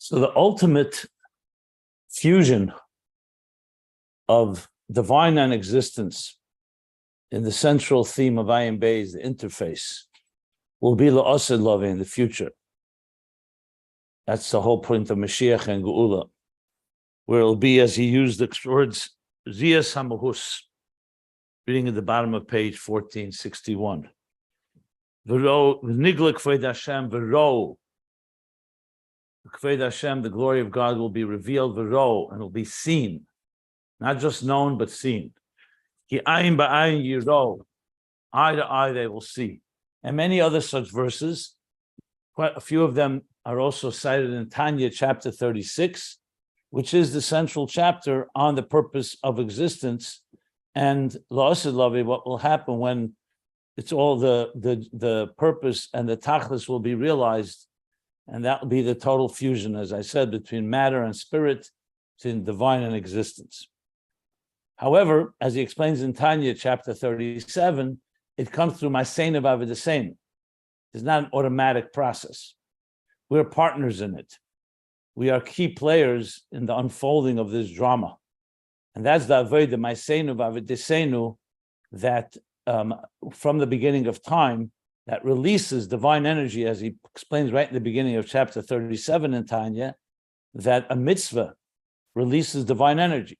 So the ultimate fusion of divine and existence in the central theme of Ayin Beis, the interface, will be la'ased love in the future. That's the whole point of Mashiach and Geula, where it'll be, as he used the words, Ziyas HaMahus, reading at the bottom of page 1461. V'ro, v'nigla k'ved Hashem, v'ro, k'ved Hashem, the glory of God will be revealed, v'ro, and will be seen, not just known, but seen. Ki ayin ba'ayin yiro, eye to eye they will see. And many other such verses, quite a few of them are also cited in Tanya chapter 36, which is the central chapter on the purpose of existence and la'ased lavi, what will happen when it's all the purpose and the tachlis will be realized, and that will be the total fusion, as I said, between matter and spirit, between divine and existence. However, as he explains in Tanya chapter 37, it comes through Maseinu v'Avodaseinu. It's not an automatic process. We're partners in it. We are key players in the unfolding of this drama. And that's the Havaya, the Maseinu v'Avodaseinu, that from the beginning of time, that releases divine energy, as he explains right in the beginning of chapter 37 in Tanya, that a mitzvah releases divine energy.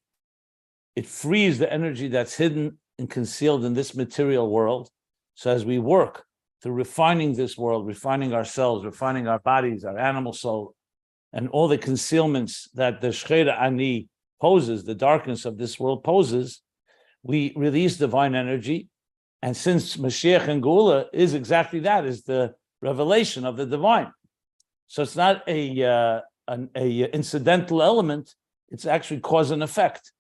It frees the energy that's hidden and concealed in this material world. So as we work to refining this world, refining ourselves, refining our bodies, our animal soul, and all the concealments that the Shchera Ani poses, the darkness of this world poses, we release divine energy. And since Mashiach and Geula is exactly that, is the revelation of the divine. So it's not a incidental element, it's actually cause and effect.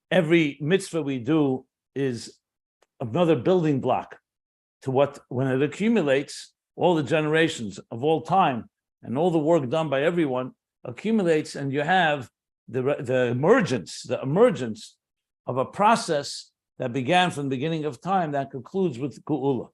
Every mitzvah we do is another building block to what, when it accumulates, all the generations of all time and all the work done by everyone accumulates, and you have the emergence of a process that began from the beginning of time that concludes with Geula.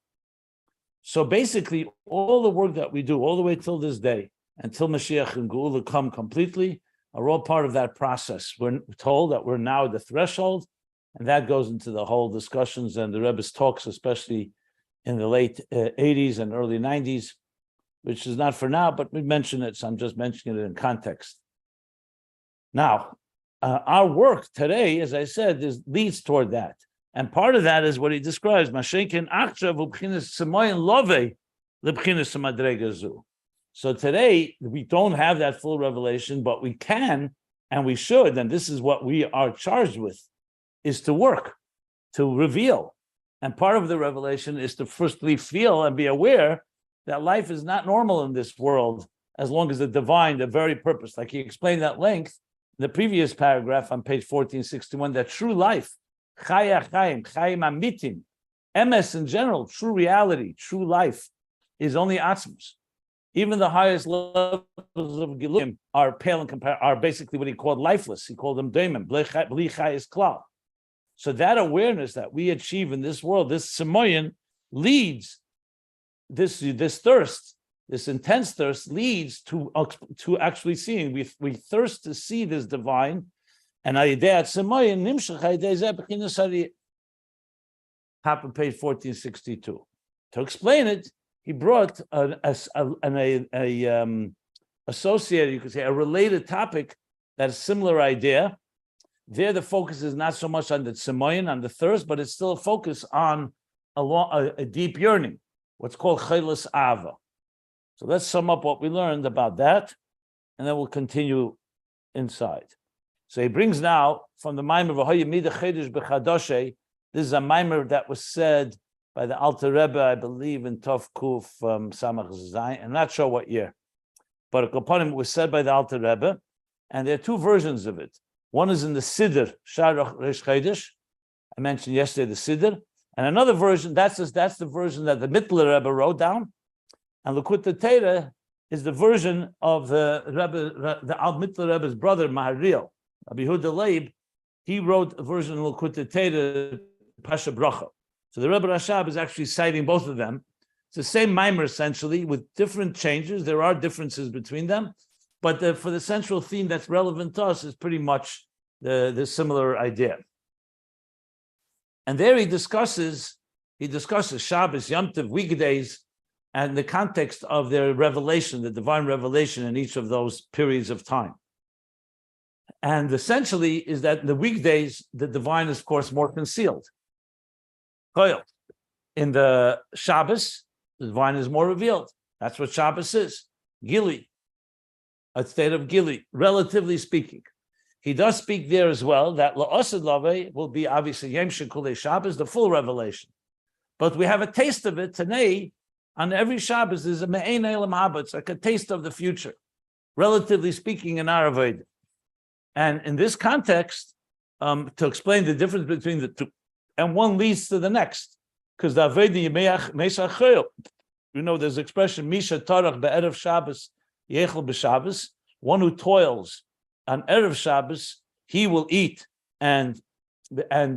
So basically, all the work that we do all the way till this day, until Mashiach and Geula come completely, are all part of that process. We're told that we're now at the threshold, and that goes into the whole discussions and the Rebbe's talks, especially in the late 80s and early 90s, which is not for now, but we mention it, so I'm just mentioning it in context. Now, our work today, as I said, leads toward that. And part of that is what he describes, so today, we don't have that full revelation, but we can, and we should, and this is what we are charged with, is to work, to reveal. And part of the revelation is to firstly feel and be aware that life is not normal in this world, as long as the divine, the very purpose, like he explained at length in the previous paragraph on page 1461, that true life, chaya chaim, chaim amitim, MS in general, true reality, true life, is only Atzmus. Even the highest levels of Giluim are pale and are basically what he called lifeless. He called them daimon, bli chayis klal. So that awareness that we achieve in this world, this Samoyan, leads this thirst, this intense thirst, leads to actually seeing. We thirst to see this divine, and Samoyan nimshach top of page 1462. To explain it, he brought an associated, you could say, a related topic that's a similar idea. There, the focus is not so much on the tzemoyin, on the thirst, but it's still a focus on a deep yearning, what's called chelas ava. So let's sum up what we learned about that, and then we'll continue inside. So he brings now from the Maimer V'hoya mida chedesh b'chadoshe. This is a Maimer that was said by the Alter Rebbe, I believe, in Tov Kuf Samach Zayin. I'm not sure what year, but it was said by the Alter Rebbe, and there are two versions of it. One is in the Siddur, Sharach Resh Chodesh. I mentioned yesterday the Siddur, and another version. That's the version that the Midbar Rebbe wrote down, and Likutei Torah is the version of the Rebbe, the Al Midbar Rebbe's brother Maharil, Rabbi Yehuda Leib. He wrote a version of Likutei Torah, Pasha Bracha. So the Rebbe Rashab is actually citing both of them. It's the same mimer essentially with different changes. There are differences between them, But for the central theme that's relevant to us is pretty much the similar idea. And there he discusses Shabbos, Yom Tov, weekdays, and the context of their revelation, the divine revelation in each of those periods of time. And essentially is that in the weekdays, the divine is, of course, more concealed. In the Shabbos, the divine is more revealed. That's what Shabbos is. Gili, a state of Gili, relatively speaking. He does speak there as well that La'asad Lave will be obviously Yom Shekulei Shabbos, the full revelation. But we have a taste of it today. On every Shabbos, there's a Me'ein Elam Haba. It's like a taste of the future, relatively speaking, in our Havaya. And in this context, to explain the difference between the two, and one leads to the next, because the Havaya Yemeach Mesachel, there's expression Misha Tarach be'erev Shabbos Yechel b'Shabbos. One who toils on erev Shabbos, he will eat and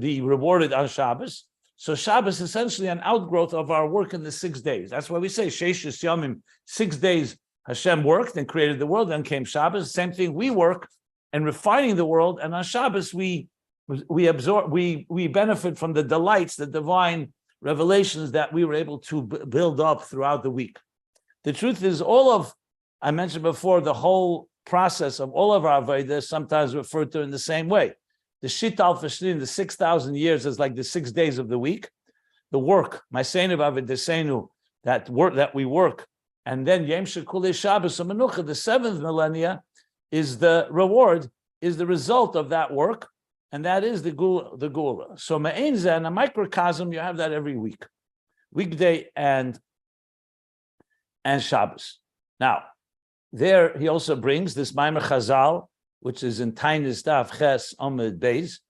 be rewarded on Shabbos. So Shabbos is essentially an outgrowth of our work in the 6 days. That's why we say Sheishis Yomim, 6 days Hashem worked and created the world, then came Shabbos. Same thing, we work in refining the world, and on Shabbos we benefit from the delights, the divine revelations that we were able to build up throughout the week. The truth is, I mentioned before, the whole process of all of our Havaya is sometimes referred to in the same way. The Shita al-Fashrin, the 6,000 years, is like the 6 days of the week. The work, Ma'aseinu v'Avodesenu, that we work, and then Yom Shekulei Shabbos u'Menucha, the 7th millennia, is the reward, is the result of that work, and that is the Gula. So Ma'ein Zeh, in a microcosm, you have that every week, weekday and Shabbos. Now, there he also brings this Maimer Chazal, which is in Tainis Daf Ches Ayin Beis,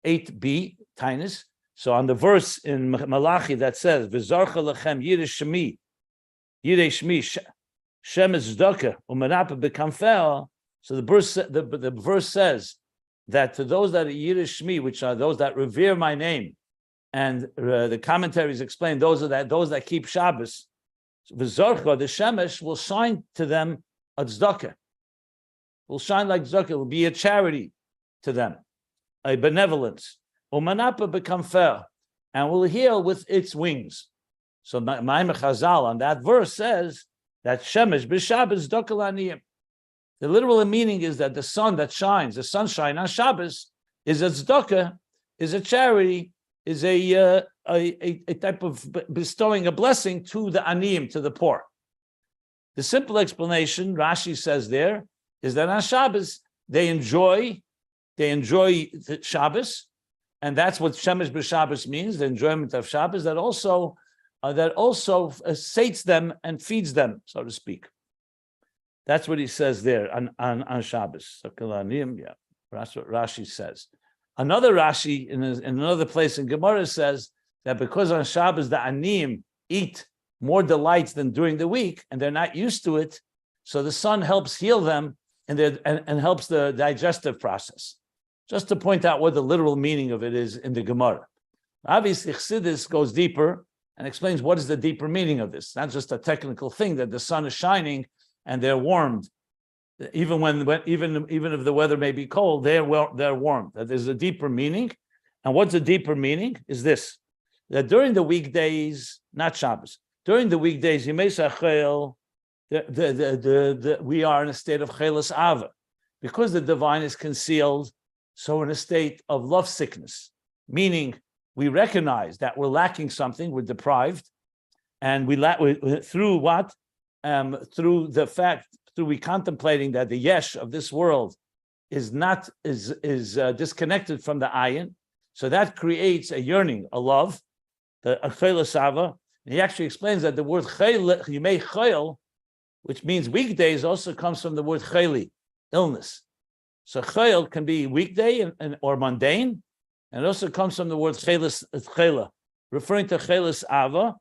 8b, Tainis. So on the verse in Malachi that says, V'zarcha lechem yirei shmi, shem es tzedakah, u'menapa b'kamfel. So the verse says that to those that are yirei shmi, which are those that revere my name, and the commentaries explain those that keep Shabbos, V'zarcha, the shemesh, will shine to them a tzedakah. Will shine like tzedakah, will be a charity to them, a benevolence. Umanapa become fair, and will heal with its wings. So Ma'amer Chazal on that verse says that Shemesh b'Shabbos tzedakah laniyim. The literal meaning is that the sun that shines, the sunshine on Shabbos, is a tzedakah, is a charity, is a type of bestowing a blessing to the aniyim, to the poor. The simple explanation, Rashi says there, is that on Shabbos they enjoy the Shabbos, and that's what Shemesh b'Shabbos means, the enjoyment of Shabbos, that also sates them and feeds them, so to speak. That's what he says there on Shabbos. Yeah, that's what Rashi says. Another Rashi in another place in Gemara says that because on Shabbos the Aniyim eat more delights than during the week, and they're not used to it, so the sun helps heal them and helps the digestive process. Just to point out what the literal meaning of it is in the Gemara. Obviously, Chassidus goes deeper and explains what is the deeper meaning of this. Not just a technical thing that the sun is shining and they're warmed, even if the weather may be cold, they're warmed. That there's a deeper meaning, and what's the deeper meaning is this: that during the weekdays, not Shabbos, during the weekdays, we are in a state of chelas ava, because the divine is concealed. So in a state of love sickness, meaning we recognize that we're lacking something, we're deprived, and through we contemplating that the yesh of this world is disconnected from the ayin, so that creates a yearning, a love, a chelas ava. He actually explains that the word yimei chayil, which means weekdays, also comes from the word chayli, illness. So chayil can be weekday or mundane, and it also comes from the word chayla, referring to chelas ava.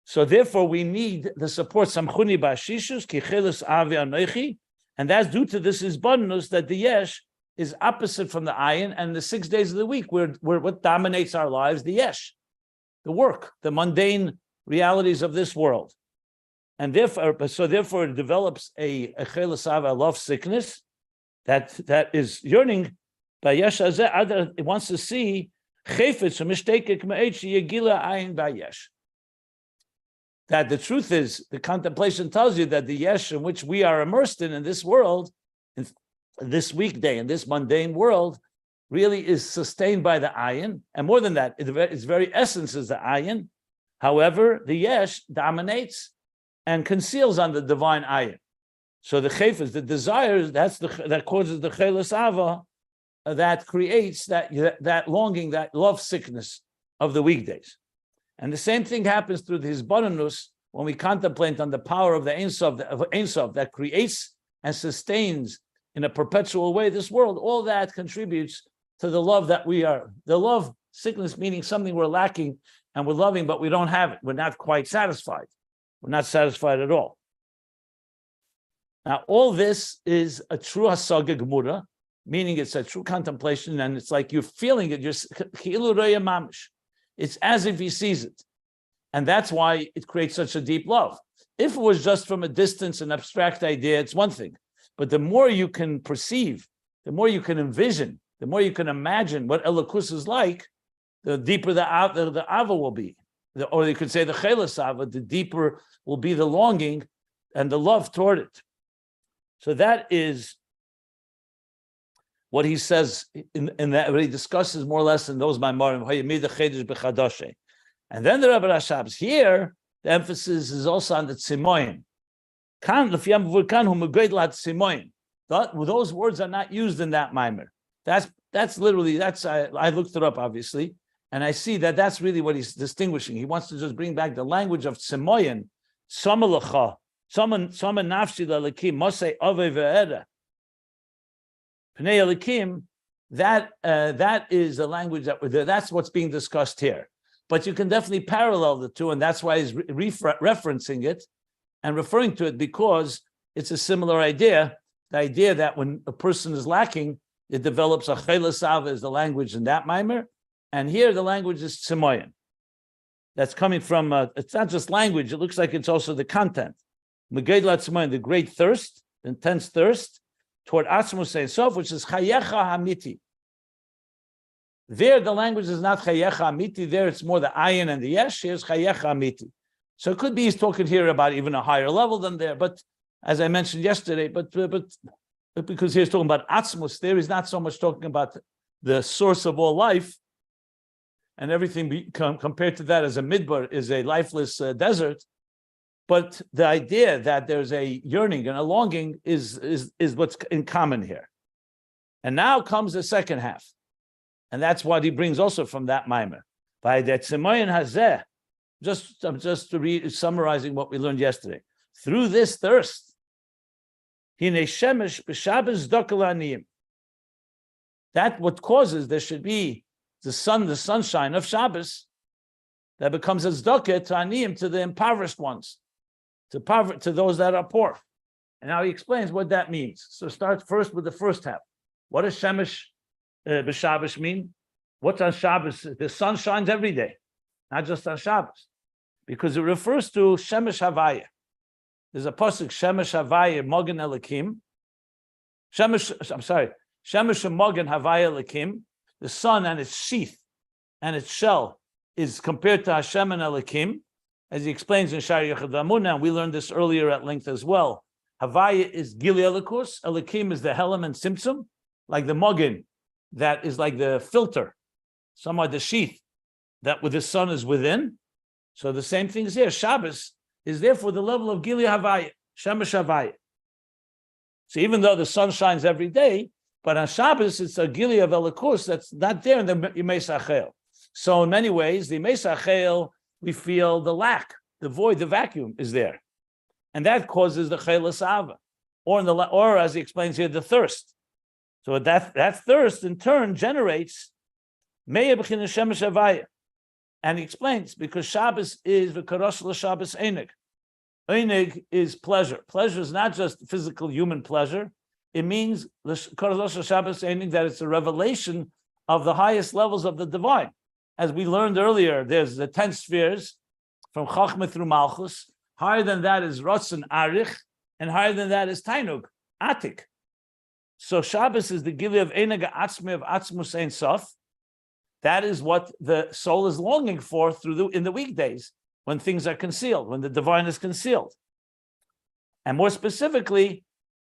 So therefore, we need the support samchuni ba'ashishus ki chelas avi anoichi, and that's due to this isbonus that the yesh is opposite from the ayin, and the 6 days of the week, where what dominates our lives, the yesh, the work, the mundane realities of this world. And therefore it develops a chelas ava, love sickness that is yearning by yesh hazeh. It wants to see chayfetz u'mishtekek me'et sheyegila ayin ba'yesh. That the truth is, the contemplation tells you that the yesh in which we are immersed in this world, in this weekday, in this mundane world, really is sustained by the ayin, and more than that, its very essence is the ayin. However, the yesh dominates and conceals on the divine ayin. So the chayfetz, the desires, that causes the chelas ava, that creates that longing, that love sickness of the weekdays. And the same thing happens through the hisbaranus when we contemplate on the power of the Ein Sof that creates and sustains in a perpetual way this world. All that contributes to the love that we are. The love sickness meaning something we're lacking and we're loving, but we don't have it. We're not quite satisfied. We're not satisfied at all. Now, all this is a true hasaga gemura, meaning it's a true contemplation, and it's like you're feeling it. It's as if he sees it. And that's why it creates such a deep love. If it was just from a distance, an abstract idea, it's one thing. But the more you can perceive, the more you can envision, the more you can imagine what Elokus is like, the deeper the Ava will be. Or you could say the Chelas Ava, the deeper will be the longing and the love toward it. So that is what he says in that, what he discusses more or less in those Maimarim. And then the Rebbe Rashab's here, the emphasis is also on the Tzimoyin. Those words are not used in that Maimer. That's literally, I looked it up obviously, and I see that that's really what he's distinguishing. He wants to just bring back the language of Tzimoyin, Samalacha, Sama Nafshi Lalakim, Mosei Ave Ve'era. Pnei Elikim, that is the language that's what's being discussed here. But you can definitely parallel the two, and that's why he's referencing it and referring to it, because it's a similar idea. The idea that when a person is lacking, it develops a chelas ava is the language in that mimer, and here the language is tzimoyin. That's coming from, it's not just language, it looks like it's also the content. Megedla tzimoyin, the great thirst, intense thirst, toward Atzmus Ein Sof, which is chayecha hamiti. There, the language is not chayecha hamiti. There, it's more the ayin and the yesh. Here's chayecha hamiti. So it could be he's talking here about even a higher level than there. But as I mentioned yesterday, but because he's talking about Atzmus, there he's not so much talking about the source of all life, and everything compared to that as a midbar is a lifeless desert. But the idea that there's a yearning and a longing is what's in common here. And now comes the second half. And that's what he brings also from that mimer. By that Tzimoyin Hazeh, I'm just summarizing what we learned yesterday. Through this thirst, Hine Shemesh b'Shabbos Dokel Aniyim. That what causes there should be the sunshine of Shabbos that becomes a tzedakah to Aniyim, to the impoverished ones. To those that are poor. And now he explains what that means. So start first with the first half. What does Shemesh b'Shabbos mean? What's on Shabbos? The sun shines every day, not just on Shabbos, because it refers to Shemesh Havaya. There's a pasuk Shemesh Havaya Mogen Elikim. Shemesh Mogen Havaya Elikim. The sun and its sheath and its shell is compared to Hashem and Elikim. As he explains in Shari Yechad Amunah, and we learned this earlier at length as well. Havaya is Gili Elikus, Elikim is the Helam and Simtsum, like the Mogen, that is like the filter, somewhat the sheath, that with the sun is within. So the same thing is here. Shabbos is therefore the level of Gili Havaya, Shemesh Havaya. So even though the sun shines every day, but on Shabbos it's a Gili of Elikus that's not there in the Yimei Sachel. So in many ways, the Yimei Sachel, we feel the lack, the void, the vacuum is there. And that causes the chelas ava, or as he explains here, the thirst. So that thirst in turn generates meya b'chin shemesh havaya. And he explains, because Shabbos is v'karosh l'Shabbos enig. Enig is pleasure. Pleasure is not just physical human pleasure. It means karosh l'Shabbos enig, that it's a revelation of the highest levels of the divine. As we learned earlier, there's the 10 spheres from Chachma through Malchus. Higher than that is Ratzon Arich, and higher than that is Tainug, Atik. So Shabbos is the Gili of Einaga Atzmi of Atzmus Ein Sof. That is what the soul is longing for in the weekdays, when things are concealed, when the divine is concealed. And more specifically,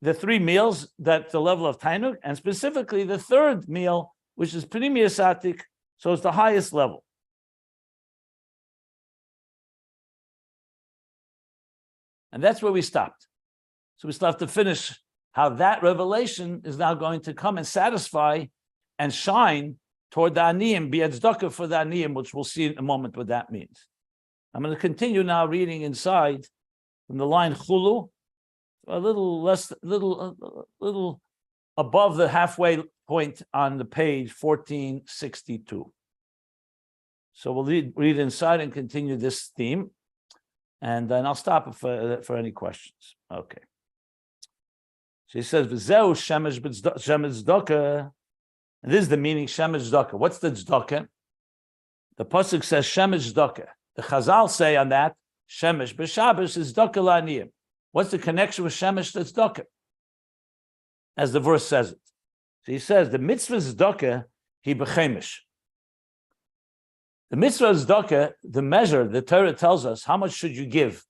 the 3 meals, that's the level of Tainug, and specifically the 3rd meal, which is Pnimius Atik, so it's the highest level. And that's where we stopped. So we still have to finish how that revelation is now going to come and satisfy and shine toward the Aniyim, be a tzedakah for the Aniyim, which we'll see in a moment what that means. I'm going to continue now reading inside from the line Chulu, a little above the halfway point on the page 1462. So we'll read inside and continue this theme, and then I'll stop for any questions. Okay. She says, "V'zeu shemesh tzedakah." And this is the meaning shemesh tzedakah. What's the tzedakah? The pasuk says shemesh tzedakah. The Chazal say on that shemesh b'Shabbos is tzedakah la'aniyim. What's the connection with shemesh to tzedakah? As the verse says it. So he says the mitzvah tzedakah he b'chemesh. The mitzvah tzedakah, the measure, the Torah tells us how much should you give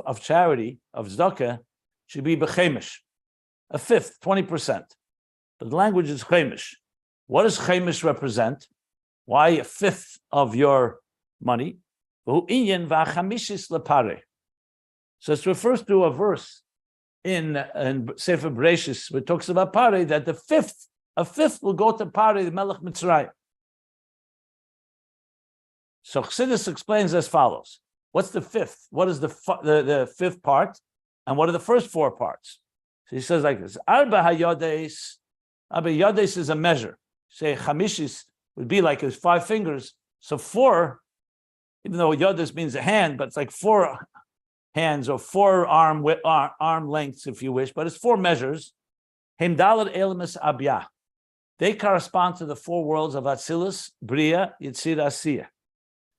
of charity, of tzedakah, should be b'chemesh. A fifth, 20%. But the language is chemesh. What does chemesh represent? Why a fifth of your money? So it refers to a verse in Sefer Bereshis, which talks about Pare, that a fifth will go to Pare, the Melech Mitzrayim. So Chassidus explains as follows. What's the fifth? What is the fifth part? And what are the first 4 parts? So he says like this: Arba hayades. Arba yades is a measure. Say chamishis would be like his 5 fingers. So 4, even though yades means a hand, but it's like 4 hands or 4 arm lengths, if you wish. But it's 4 measures. Himdalad elimus abya. They correspond to the 4 worlds of Atzilus, Bria, Yitzir, Asiyah.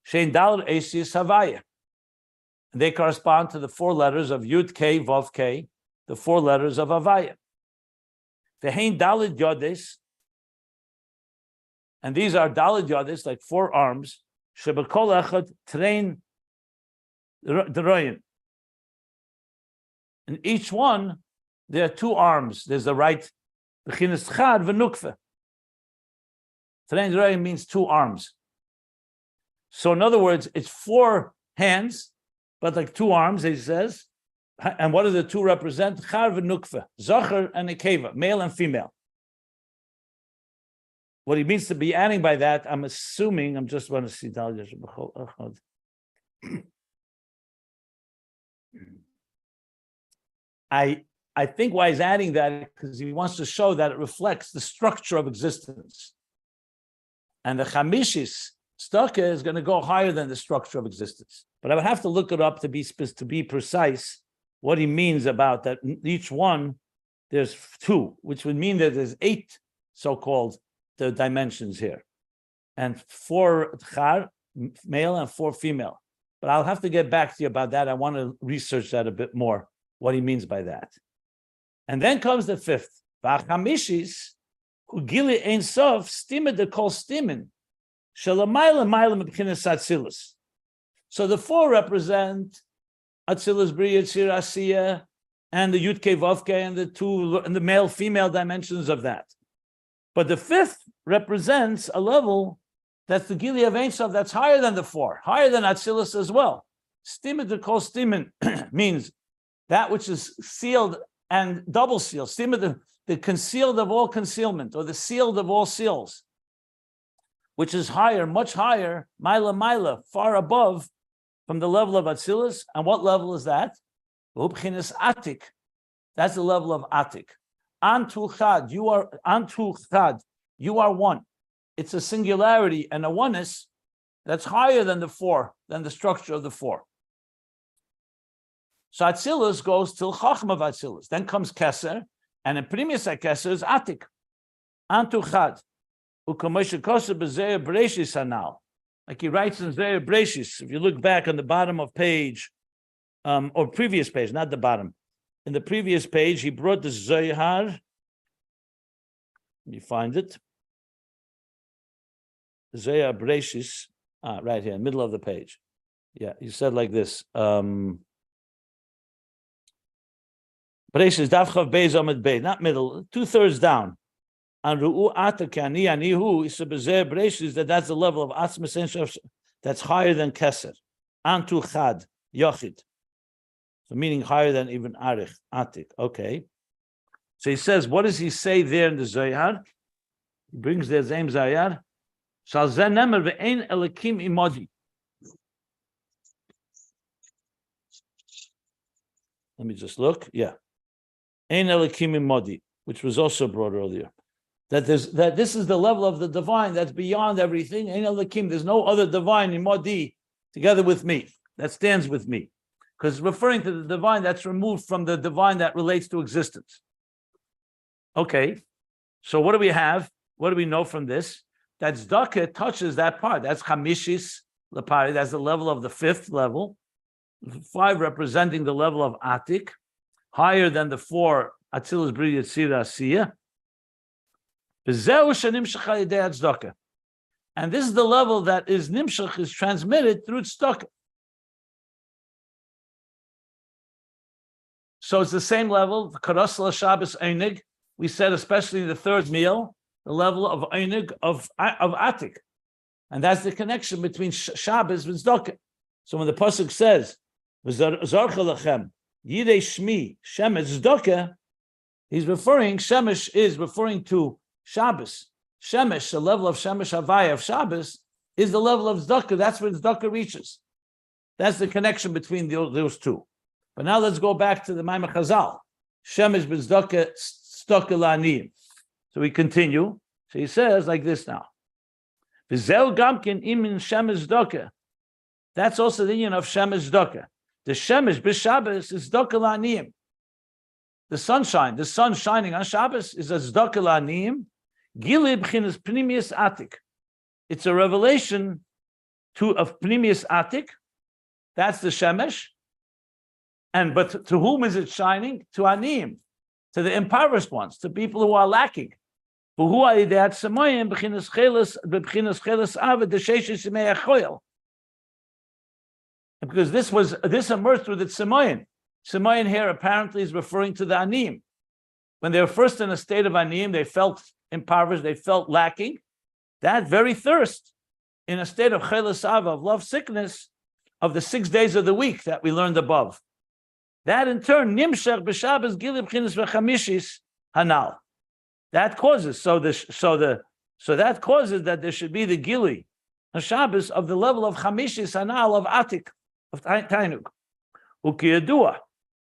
Shein dalad Asiyah Havaya. And they correspond to the 4 letters of Yud K, Vav K, the 4 letters of Havaya. Vehein dalad yodes, and these are dalad yodes, like 4 arms. Shebekol echad train deroyin. In each one, there are 2 arms. There's the right bechinas chad v'nukve. Train deroyin means 2 arms. So in other words, it's 4 hands, but like 2 arms, he says. And what do the 2 represent? Char v'nukve, Zachar and Nekeva, male and female. What he means to be adding by that, I'm assuming, I'm just want to see. I think why he's adding that, because he wants to show that it reflects the structure of existence. And the Chamishis, tzedakah, is going to go higher than the structure of existence. But I would have to look it up to be precise what he means about that. Each one, there's 2, which would mean that there's 8 so-called the dimensions here. And 4 char, male, and 4 female. But I'll have to get back to you about that. I want to research that a bit more, what he means by that. And then comes the 5th. V'achamishis, hu gili ein sof, stimed de kol stimin. So the 4 represent Atzilus, Bria, Tzir, Asiyah, and the Yud Ke Vav Ke, and the male female dimensions of that. But the 5th represents a level that's the Gili of Ein Sof, that's higher than the 4, higher than Atzilus as well. Stimin to kol stimin means that which is sealed and double sealed. Stimin, the concealed of all concealment, or the sealed of all seals, which is higher, much higher, Maila, far above from the level of Atzilus. And what level is that? Atik. That's the level of Atik. Antu chad, you are one. It's a singularity and a oneness that's higher than the 4, than the structure of the 4. So Atzilus goes till Chachma of Atzilus. Then comes Keser, and in Primus Keser is Atik. Antu chad. Like he writes in Zeir Bereshis, if you look back on the bottom of page or previous page, not the bottom. In the previous page, he brought the Zohar. Let me find it. The Zohar Bereshis, right here, middle of the page. Yeah, he said like this. Bereshis Davchav Beis Amid Beis, not middle, 2/3 down. And Ru'u Atik Ani Anihu is Bereshis, that's the level of Atzmus that's higher than Keser. Antu Chad, Yochid. So meaning higher than even Arich, Atik. Okay. So he says, what does he say there in the Zohar? He brings the same Zohar. Shal zen nemer ve'ein elikim imodi. Let me just look. Yeah. Ein elikim imodi, which was also brought earlier. That this is the level of the divine that's beyond everything. Ein elikim, there's no other divine imodi together with me, that stands with me. Because it's referring to the divine that's removed from the divine that relates to existence. Okay, so what do we have? What do we know from this? That tzedakah touches that part. That's chamishis lepari. That's the level of the 5th level. 5 representing the level of Atik, higher than the 4 Atzilus Bri Yetzira Asiyah. And this is the level that is nimshach, is transmitted through tzedakah. So it's the same level, Karasla Shabbos Einig. We said, especially the 3rd meal, the level of Einig of Atik. And that's the connection between Shabbos and tzedakah. So when the pasuk says, Zarcha lachem, Yidei Shmi, Shemesh tzedakah, Shemesh is referring to Shabbos. Shemesh, the level of Shemesh Havaya of Shabbos, is the level of tzedakah. That's where tzedakah reaches. That's the connection between those two. But now let's go back to the Maimon Chazal. Shemesh b'tzedakah tzedakah la'aniyim. So we continue. So he says like this now. V'zel gamkin imin shemesh tzedakah. That's also the union of shemesh tzedakah. The shemesh b'Shabbos is tzedakah la'aniyim. The sunshine, the sun shining on Shabbos is a tzedakah la'aniyim. Gili b'chinas pnimius Atik. It's a revelation of pnimius Atik. That's the shemesh. But to whom is it shining? To aniyim, to the impoverished ones, to people who are lacking. Because this emerged through the tzemayin. Tzemayin here apparently is referring to the aniyim. When they were first in a state of aniyim, they felt impoverished, they felt lacking. That very thirst, in a state of chelas ava, of love sickness, of the 6 days of the week that we learned above. That in turn, nimshach b'Shabbos gili b'chinas v'chamishis hanal. That causes that causes that there should be the gili Shabbos of the level of chamishis hanal of Atik of Tainug. Ukiyadua,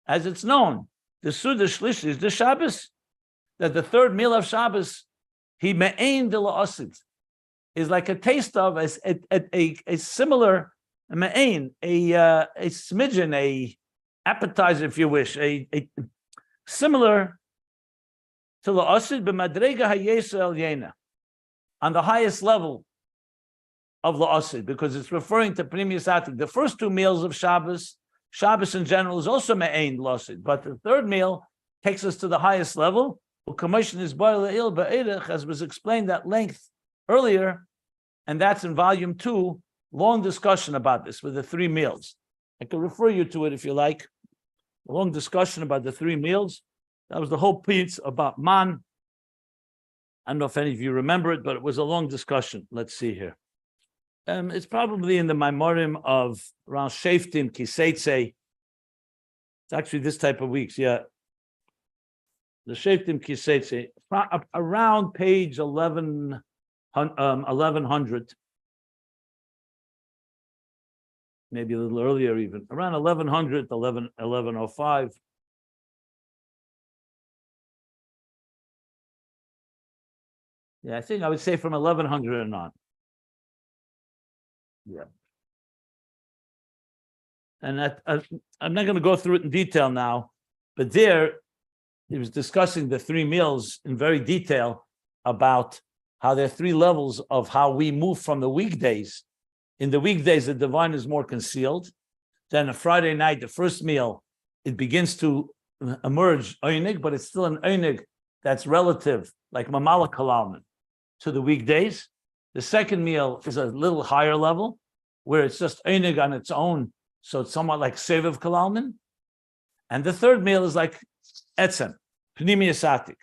as it's known, the Suda Shlish is the Shabbos, that the 3rd meal of Shabbos, he me'ain de la'asid, is like a taste of a similar me'ain, a smidgen, a appetizer, if you wish, a similar to la'asid b'madrega hayesa el yena, on the highest level of la'asid, because it's referring to Pnimius Atik. The first 2 meals of Shabbos in general is also me'ain la'asid, but the 3rd meal takes us to the highest level. As was explained at length earlier, and that's in volume 2, long discussion about this with the 3 meals. I can refer you to it if you like. A long discussion about the 3 meals. That was the whole piece about man. I don't know if any of you remember it, but it was a long discussion. Let's see here. It's probably in the Maimorim of around Sheftim, Kiseitse. It's actually this type of weeks, yeah. The Sheftim Kiseitse, around page 1100. Maybe a little earlier even, around 1100, 1105. Yeah, I think I would say from 1100 and on. Yeah. And I'm not going to go through it in detail now, but there he was discussing the 3 meals in very detail about how there are 3 levels of how we move from the weekdays. In the weekdays, the divine is more concealed. Then a Friday night, the first meal, it begins to emerge einig, but it's still an einig that's relative, like mamala kalalman, to the weekdays. The second meal is a little higher level, where it's just einig on its own, so it's somewhat like seviv kalalman. And the third meal is like etzem, pnimiyas atik.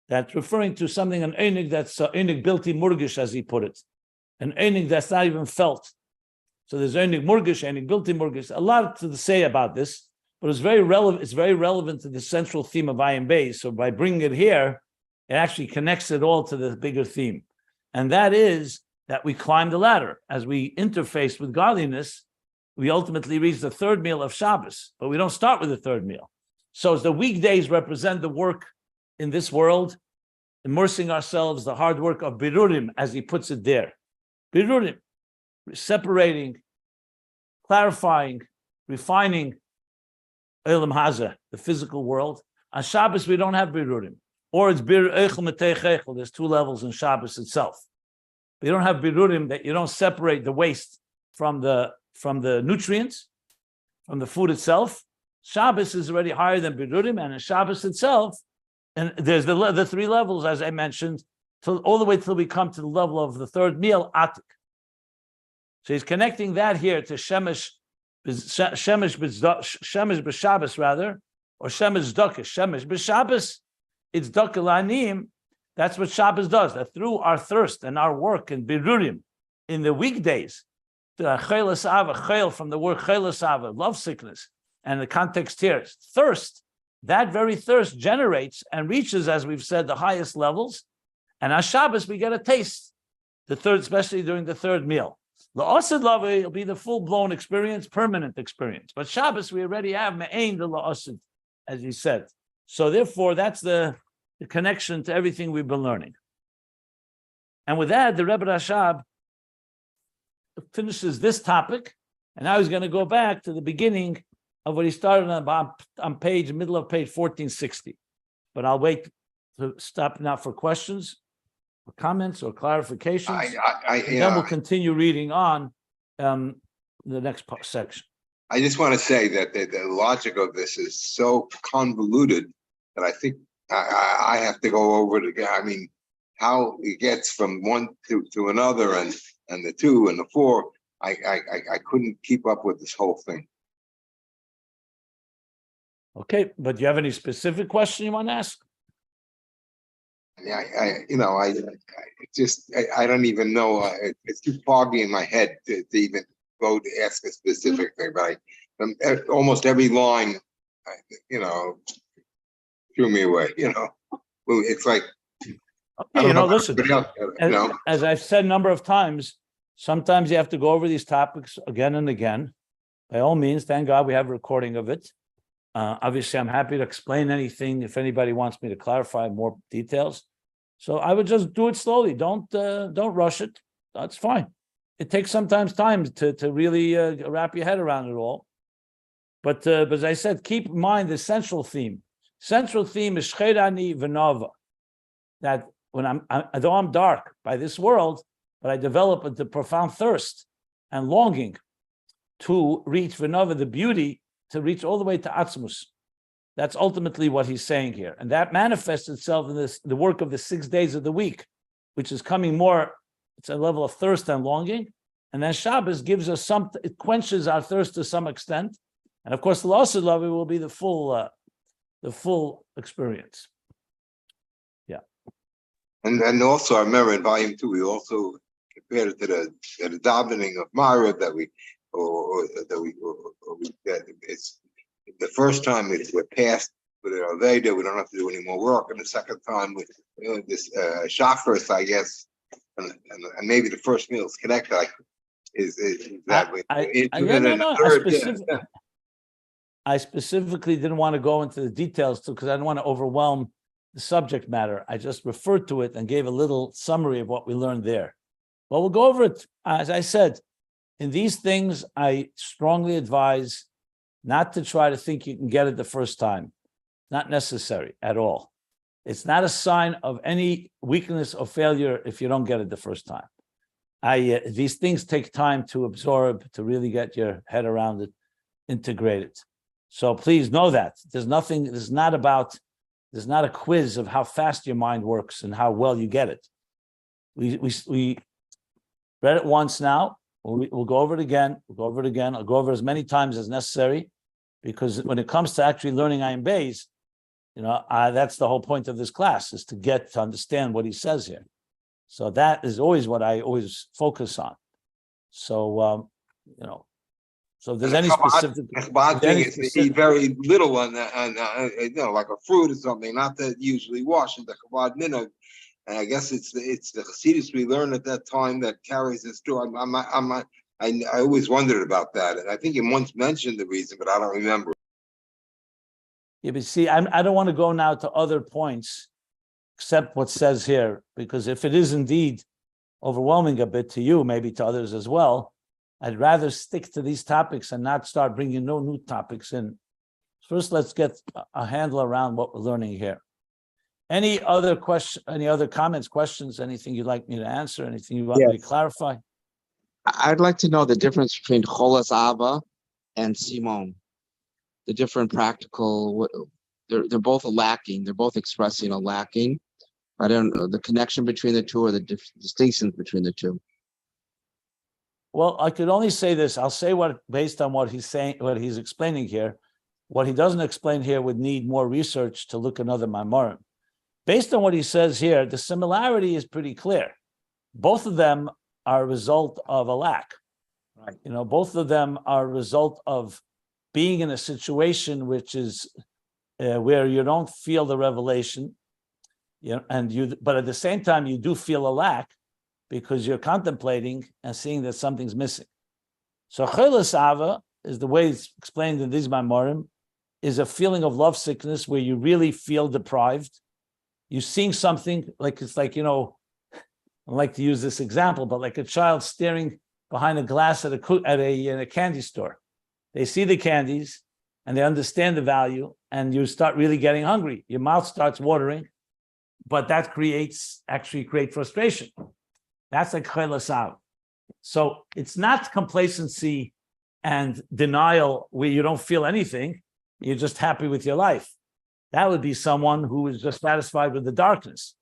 That's referring to something, an einig that's einig bilti murgish, as he put it, an einig that's not even felt. So there's einig murgish, einig bilti murgish. A lot to say about this, but it's very relevant. It's very relevant to the central theme of Ayin Beis. So by bringing it here, it actually connects it all to the bigger theme, and that is that we climb the ladder as we interface with godliness. We ultimately reach the third meal of Shabbos, but we don't start with the third meal. So as the weekdays represent the work in this world, immersing ourselves, the hard work of birurim, as he puts it there. Birurim, separating, clarifying, refining Elam Haza, the physical world. On Shabbos, we don't have birurim. Or it's bir eichel metei cheichel. There's two levels in Shabbos itself. You don't have birurim, that you don't separate the waste from the nutrients, from the food itself. Shabbos is already higher than birurim, and in Shabbos itself, and there's the three levels, as I mentioned, all the way till we come to the level of the third meal, Atik. So he's connecting that here to Shemesh b'Shabbos rather, or Shemesh Daka. Shemesh b'Shabbos, it's Daka l'Anim. That's what Shabbos does. That through our thirst and our work in birurim, in the weekdays, the chelas ava, chel from the word chelas ava, love sickness, and the context here, thirst. That very thirst generates and reaches, as we've said, the highest levels. And on Shabbos, we get a taste, the third, especially during the third meal. La'asid lava will be the full-blown experience, permanent experience. But Shabbos, we already have me'ain the la'asid, as he said. So therefore, that's the connection to everything we've been learning. And with that, the Rebbe Rashab finishes this topic, and now he's going to go back to the beginning of what he started on middle of page 1460. But I'll wait to stop now for questions, or comments, or clarifications. Then we'll continue reading on the next section. I just want to say that the logic of this is so convoluted that I think I have to go over it again. I mean, how it gets from one to another, and the two and the four. I couldn't keep up with this whole thing. Okay, but do you have any specific question you want to ask? Yeah, I don't even know. It's too foggy in my head to even go to ask a specific thing. But almost every line, threw me away. It's like, okay, listen. As I've said a number of times, sometimes you have to go over these topics again and again. By all means, thank God we have a recording of it. Obviously, I'm happy to explain anything if anybody wants me to clarify more details. So I would just do it slowly. Don't rush it. That's fine. It takes sometimes time to really wrap your head around it all. But as I said, keep in mind the central theme. Central theme is Shcherani V'Nava. That when though I'm dark by this world, but I develop the profound thirst and longing to reach V'Nava, the beauty, to reach all the way to Atzmus. That's ultimately what he's saying here. And that manifests itself in the work of the 6 days of the week, which is coming more, it's a level of thirst and longing. And then Shabbos gives us it quenches our thirst to some extent. And of course, the L'Asad Lavi will be the full experience. Yeah. And also, I remember in volume 2, we also compared it to the davening of Mara that it's the first time we're past with our Veda, we don't have to do any more work, and the second time with this Shachris, I guess, and maybe the first meal is connected. Is that way? I specifically didn't want to go into the details too, because I didn't want to overwhelm the subject matter. I just referred to it and gave a little summary of what we learned there. Well, we'll go over it. As I said, in these things, I strongly advise not to try to think you can get it the first time. Not necessary at all. It's not a sign of any weakness or failure if you don't get it the first time. These things take time to absorb, to really get your head around it. integrated. So please know that. There's not a quiz of how fast your mind works and how well you get it. We read it once now. We'll go over it again. I'll go over as many times as necessary, because when it comes to actually learning Ayin Beis, that's the whole point of this class, is to get to understand what he says here. So that is always what I always focus on. So, so if there's any specific... Chabad thing is to eat very little on like a fruit or something, not that usually wash in the Chabad minhag. And I guess it's the Chassidus we learned at that time that carries this through. I always wondered about that, and I think you once mentioned the reason, but I don't remember. Yeah, but see, I don't want to go now to other points except what says here, because if it is indeed overwhelming a bit to you, maybe to others as well, I'd rather stick to these topics and not start bringing no new topics in. First, let's get a handle around what we're learning here. Any other question? Any other comments, questions? Anything you'd like me to answer? Anything you want me to clarify? I'd like to know the difference between Cholas Ava and Simon. The different practical. They're both lacking. They're both expressing a lacking. I don't know the connection between the two or the distinctions between the two. Well, I could only say this. I'll say what, based on what he's saying, what he's explaining here. What he doesn't explain here would need more research to look another Maimarim. Based on what he says here, the similarity is pretty clear. Both of them are a result of a lack. Right. Both of them are a result of being in a situation which is where you don't feel the revelation, but at the same time you do feel a lack, because you're contemplating and seeing that something's missing. So Cholas Ava is the way it's explained in these Maimarim, is a feeling of lovesickness where you really feel deprived. You're seeing something it's like, I like to use this example, but like a child staring behind a glass in a candy store. They see the candies and they understand the value, and you start really getting hungry. Your mouth starts watering, but that creates frustration. That's like Cholas Ava. So it's not complacency and denial where you don't feel anything. You're just happy with your life. That would be someone who is just satisfied with the darkness,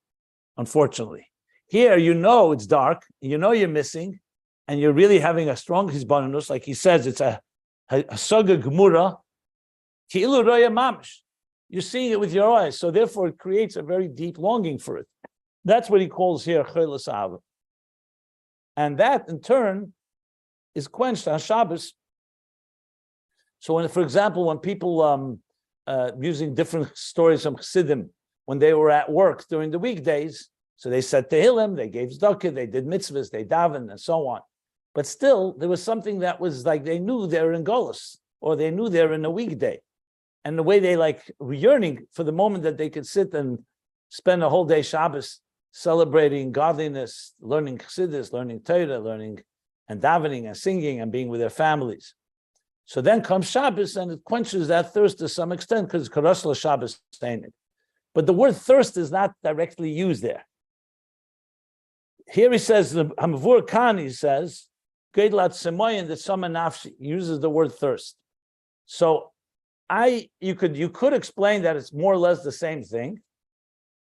unfortunately. Here, it's dark, you're missing, and you're really having a strong hisbanus, like he says, it's a saga gemura, ki'ilu roya mamish. You're seeing it with your eyes, so therefore it creates a very deep longing for it. That's what he calls here Cholas Ava. And that, in turn, is quenched on Shabbos. So, for example, when people using different stories from Chassidim, when they were at work during the weekdays, so they said Tehillim, they gave Tzedakah, they did mitzvahs, they davened, and so on. But still, there was something that was like they knew they were in Golus, or they knew they were in a weekday. And the way they were yearning for the moment that they could sit and spend a whole day Shabbos celebrating godliness, learning Chassidus, learning Torah, learning and davening and singing and being with their families. So then comes Shabbos, and it quenches that thirst to some extent, because Karasla Shabbos saying it. But the word thirst is not directly used there. Here he says, the Hamavur Khan, he says, Geidlat Semoyin, that Sama Nafshi uses the word thirst. So you could explain that it's more or less the same thing.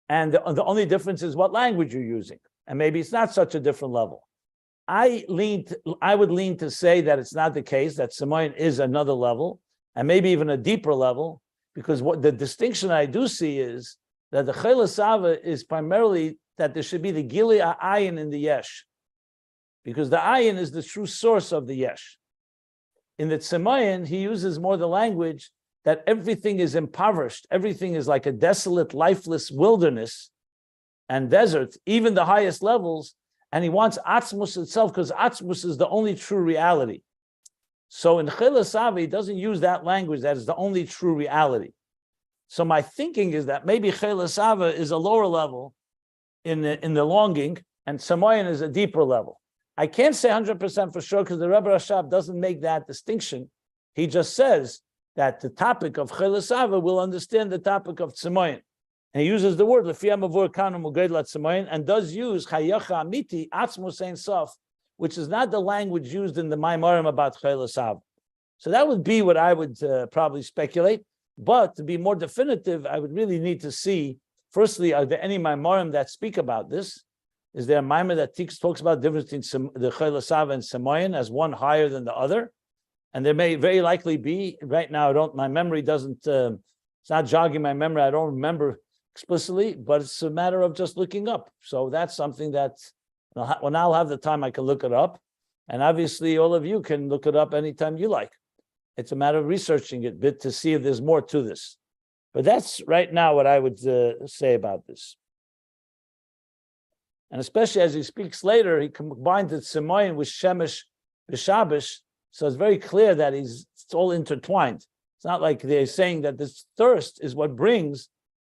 And the only difference is what language you're using. And maybe it's not such a different level. I would lean to say that it's not the case, that Semoyin is another level, and maybe even a deeper level, because what the distinction I do see is that the Cholas Ava is primarily that there should be the Gili Ayin in the Yesh, because the Ayin is the true source of the Yesh. In the Semoyin, he uses more the language that everything is impoverished, everything is like a desolate, lifeless wilderness and desert, even the highest levels. And he wants Atzmus itself, because Atzmus is the only true reality. So in Cholas Ava, he doesn't use that language that is the only true reality. So my thinking is that maybe Cholas Ava is a lower level in the longing, and Semoyin is a deeper level. I can't say 100% for sure, because the Rebbe Rashab doesn't make that distinction. He just says that the topic of Cholas Ava will understand the topic of Semoyin. And he uses the word Lefiyah Mavur Kanu Mugeidlat Semoyin, and does use Chayacha Amiti Atzmus Ein Sof, which is not the language used in the Maimarim about Cholas Ava. So that would be what I would probably speculate. But to be more definitive, I would really need to see, firstly, are there any Maimorim that speak about this? Is there a Maimor that talks about the difference between the Cholas Ava and Samoyan as one higher than the other? And there may very likely be. Right now, my memory doesn't, it's not jogging my memory. I don't remember explicitly, but it's a matter of just looking up. So that's something that, when I'll have the time, I can look it up. And obviously, all of you can look it up anytime you like. It's a matter of researching it a bit to see if there's more to this. But that's right now what I would say about this. And especially as he speaks later, he combined the Simoyin with Shemesh B'Shabish. So it's very clear that it's all intertwined. It's not like they're saying that this thirst is what brings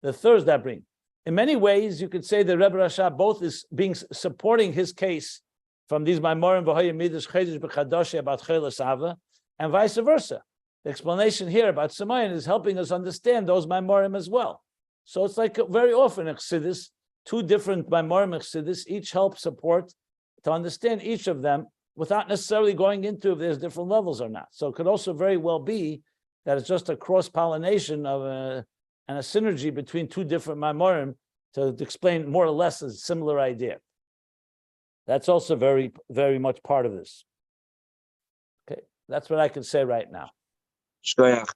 the thirst that brings. In many ways, you could say that Rebbe Rasha both is supporting his case from these Maimorim V'Hoya Midas Chedesh B'Chadoshi about Cholas Ava, and vice versa. The explanation here about Simoyin is helping us understand those Maimorim as well. So it's like very often in Chassidus, two different Maimorim Chassidus, each help support to understand each of them without necessarily going into if there's different levels or not. So it could also very well be that it's just a cross-pollination of and a synergy between two different Maimorim to explain more or less a similar idea. That's also very, very much part of this. Okay, that's what I can say right now. Shkoyach.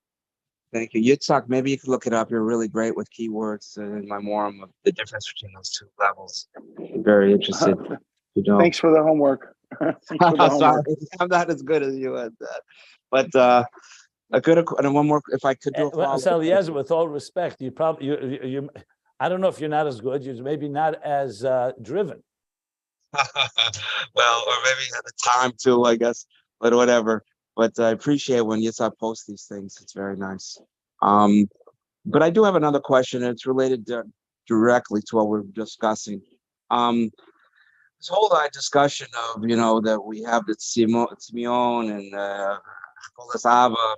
Thank you. Yitzhak, maybe you could look it up. You're really great with keywords in my morum of the difference between those two levels. I'm very interested. You know. Thanks for the homework. Thanks for the homework. I'm not as good as you at that. But a good and one more, if I could do a follow-up. Eliezer, with all respect, you probably you I don't know if you're not as good. You're maybe not as driven. Well, or maybe at the time too, I guess. But whatever. But I appreciate when Yitzhak posts these things. It's very nice. But I do have another question. And it's related directly to what we're discussing. This whole discussion of, that we have the Simeon and Cholas Ava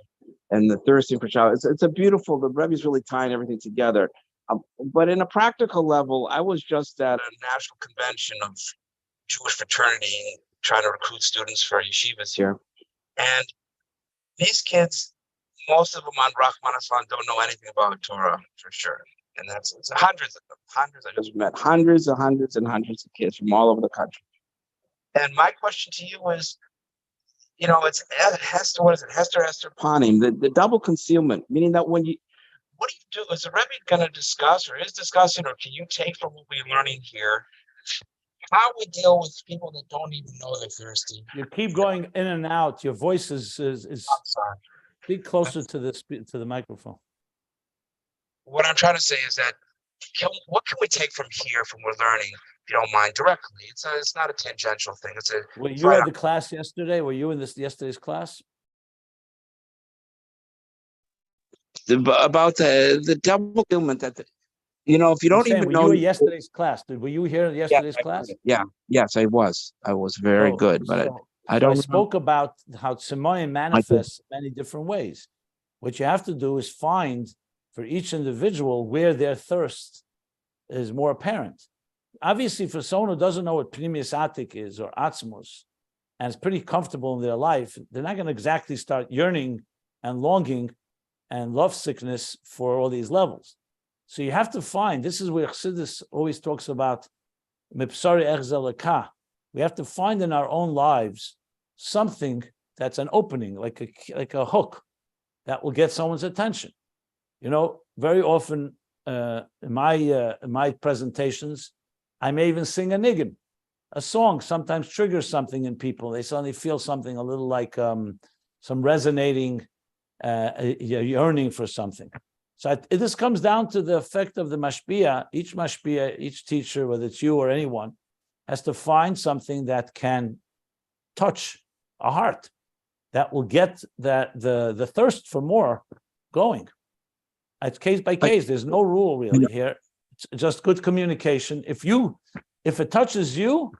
and the thirsting for Shabbat. It's a beautiful, the Rebbe's really tying everything together. But in a practical level, I was just at a national convention of Jewish fraternity trying to recruit students for yeshivas here. And these kids, most of them on Rahman Aslan don't know anything about Torah for sure. And it's hundreds of them, hundreds. I just met hundreds and hundreds and hundreds of kids from all over the country. And my question to you is, it's Hester, what is it? Hester Panim, the double concealment, meaning that what do you do? Is the Rebbe going to discuss or is discussing, or can you take from what we're learning here, how we deal with people that don't even know they're thirsty? You keep going in and out. Your voice is I'm sorry. Speak closer to the microphone. What I'm trying to say is that what can we take from here, from we're learning, if you don't mind, directly? It's not a tangential thing. Were you at the class yesterday? Were you in yesterday's class? About the double fulfillment that if you don't even know. Were you in yesterday's class? Were you here in yesterday's class? Yes, I was. I was very good, but I don't. I spoke about how Tzemoyin manifests many different ways. What you have to do is find for each individual where their thirst is more apparent. Obviously, for someone who doesn't know what Atik is or Atzmus, and is pretty comfortable in their life, they're not going to exactly start yearning and longing and love sickness for all these levels. So you have to find, this is where Chassidus always talks about Mipsari Echzelaka. We have to find in our own lives something that's an opening, like a hook that will get someone's attention. Very often in my presentations, I may even sing a niggin. A song sometimes triggers something in people. They suddenly feel something a little like some resonating yearning for something. So this comes down to the effect of the mashpia. Each teacher, whether it's you or anyone, has to find something that can touch a heart, that will get the thirst for more going. It's case by case. There's no rule really here. It's just good communication. If it touches you,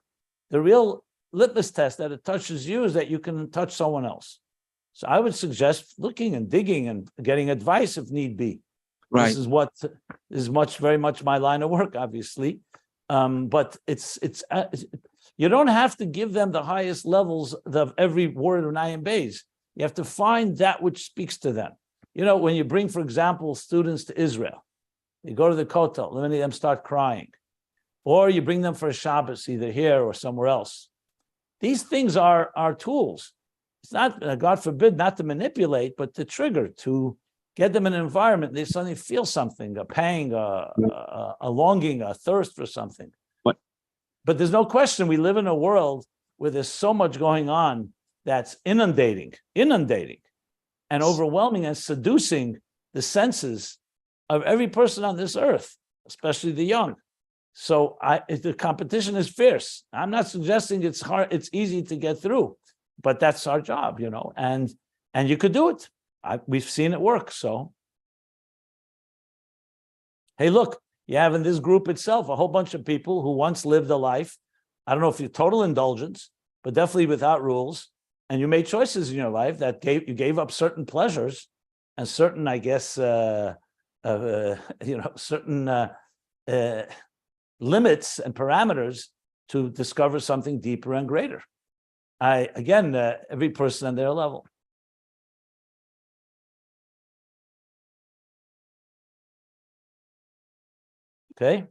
the real litmus test that it touches you is that you can touch someone else. So I would suggest looking and digging and getting advice if need be. Right. This is what is very much my line of work, obviously. But it's you don't have to give them the highest levels of every word of Ayin Beis. You have to find that which speaks to them. You know, when you bring, for example, students to Israel, you go to the Kotel, many of them start crying. Or you bring them for a Shabbos, either here or somewhere else. These things are tools. It's not, God forbid, not to manipulate, but to trigger, to get them in an environment, they suddenly feel something, a pang, a longing, a thirst for something. What? But there's no question we live in a world where there's so much going on that's inundating, and overwhelming and seducing the senses of every person on this earth, especially the young. So the competition is fierce. I'm not suggesting it's hard, it's easy to get through, but that's our job, you know, and you could do it. We've seen it work. So, hey, look, you have in this group itself a whole bunch of people who once lived a life, I don't know if you're total indulgence, but definitely without rules. And you made choices in your life that you gave up certain pleasures and certain, I guess, certain limits and parameters to discover something deeper and greater. Every person on their level. Okay.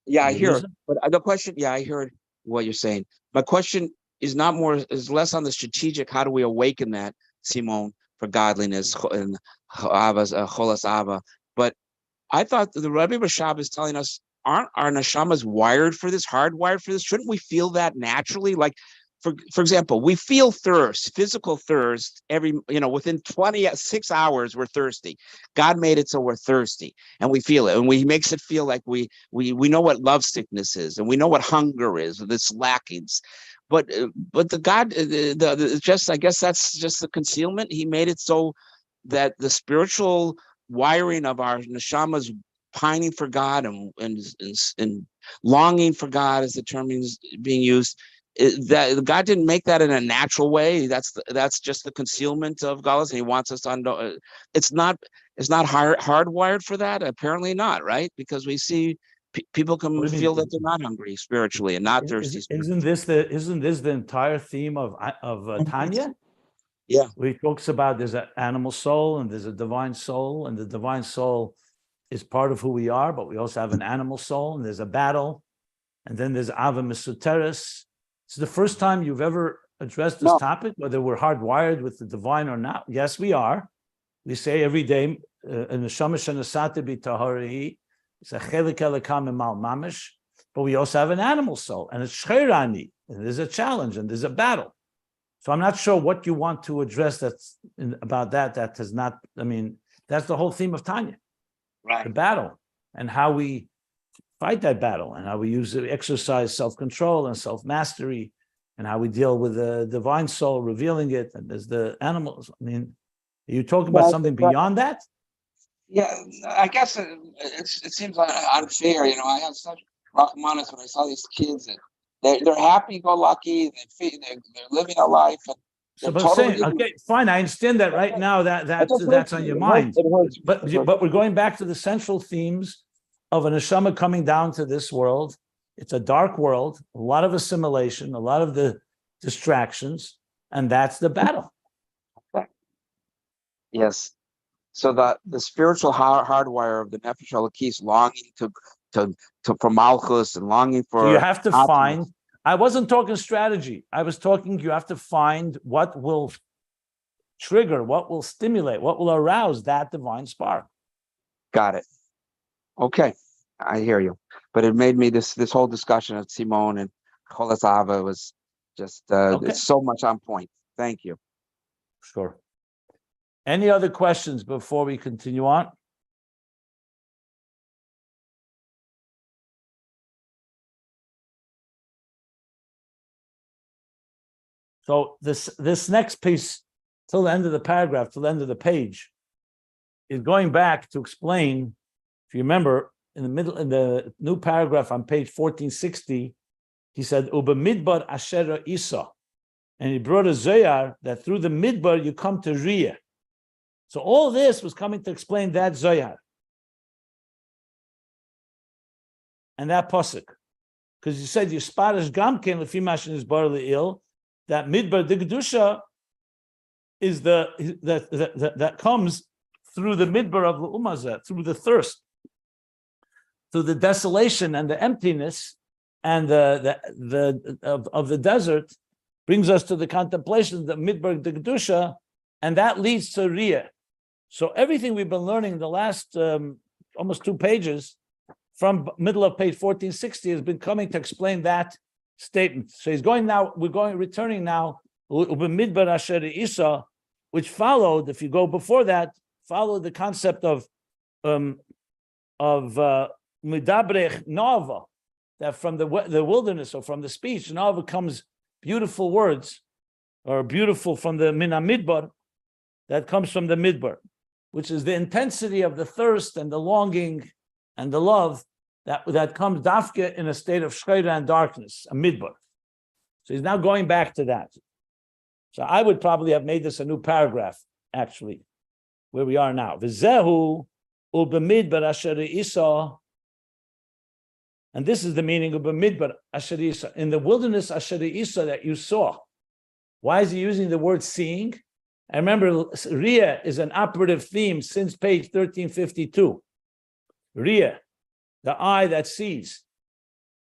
Yeah, I Did you hear lose it. it? But the question, yeah, I heard what you're saying. My question is less on the strategic. How do we awaken that, Simone, for godliness and cholas ava? But I thought the Rebbe Rashab is telling us, aren't our neshamas wired for this, hardwired for this? Shouldn't we feel that naturally? Like, for example, we feel thirst, physical thirst, within 26 hours, we're thirsty. God made it so we're thirsty, and we feel it, and he makes it feel like we know what lovesickness is, and we know what hunger is, this lackings. But the God, I guess that's just the concealment. He made it so that the spiritual wiring of our neshamas pining for God and longing for God, as the term is being used, that God didn't make that in a natural way. That's just the concealment of Galus, and He wants us to. It's not hardwired for that. Apparently not, right? Because we see people can feel that they're not hungry spiritually and not thirsty. Isn't this the entire theme of Tanya? Yeah. Where he talks about there's an animal soul and there's a divine soul, and the divine soul is part of who we are, but we also have an animal soul, and there's a battle, and then there's Ava Mesuteris. It's the first time you've ever addressed this topic, whether we're hardwired with the divine or not. Yes, we are. We say every day, but we also have an animal soul, and it's shcherani, and there's a challenge, and there's a battle. So I'm not sure what you want to address about that. That has not, that's the whole theme of Tanya, right? The battle, and how we fight that battle, and how we exercise self-control and self-mastery, and how we deal with the divine soul, revealing it, and there's the animals. Are you talking about something beyond that? Yeah, I guess it seems unfair. I have such Rahmanis when I saw these kids, and they're happy-go-lucky, they're living a life. So, but saying, okay, fine, I understand that right now that's on your mind. But we're going back to the central themes of an neshama coming down to this world. It's a dark world, a lot of assimilation, a lot of the distractions, and that's the battle. Yes. So the spiritual hardwire of the Nefesh Elokis, longing for Malchus and longing for. So you have to Atzmus. find. I wasn't talking strategy. I was talking. You have to find what will trigger, what will stimulate, what will arouse that divine spark. Got it. Okay, I hear you. But it made me this whole discussion of Simone and Cholas Ava was just it's so much on point. Thank you. Sure. Any other questions before we continue on? So this next piece, till the end of the paragraph, till the end of the page, is going back to explain. If you remember, in the new paragraph on page 1460, he said, "Uba Midbar Asher Isa," and he brought a Zoyar that through the Midbar you come to Riyah. So all this was coming to explain that Zoyar and that pasuk, because he said, "You sparish gamken lefimashin is bar leil." that Midbar the Kedusha is that comes through the Midbar of L'Umazeh, through the thirst, through the desolation and the emptiness and of the desert, brings us to the contemplation of the Midbar the Kedusha, and that leads to Riyah. So everything we've been learning the last almost 2 pages, from middle of page 1460, has been coming to explain that statement. So returning now, Midbar Asher Isa, which followed, if you go before that, followed the concept of Midabrech Nava, that from the wilderness or from the speech, Nava comes beautiful words, or beautiful from the Mina Midbar, that comes from the Midbar, which is the intensity of the thirst and the longing and the love that comes dafke in a state of shchira and darkness, a Midbar. So he's now going back to that. So I would probably have made this a new paragraph, actually, where we are now. V'zehu u'b'midbar asher isa. And this is the meaning of b'midbar asher isa. In the wilderness asher isa that you saw. Why is he using the word seeing? And remember, Riyah is an operative theme since page 1352. Riyah, the eye that sees,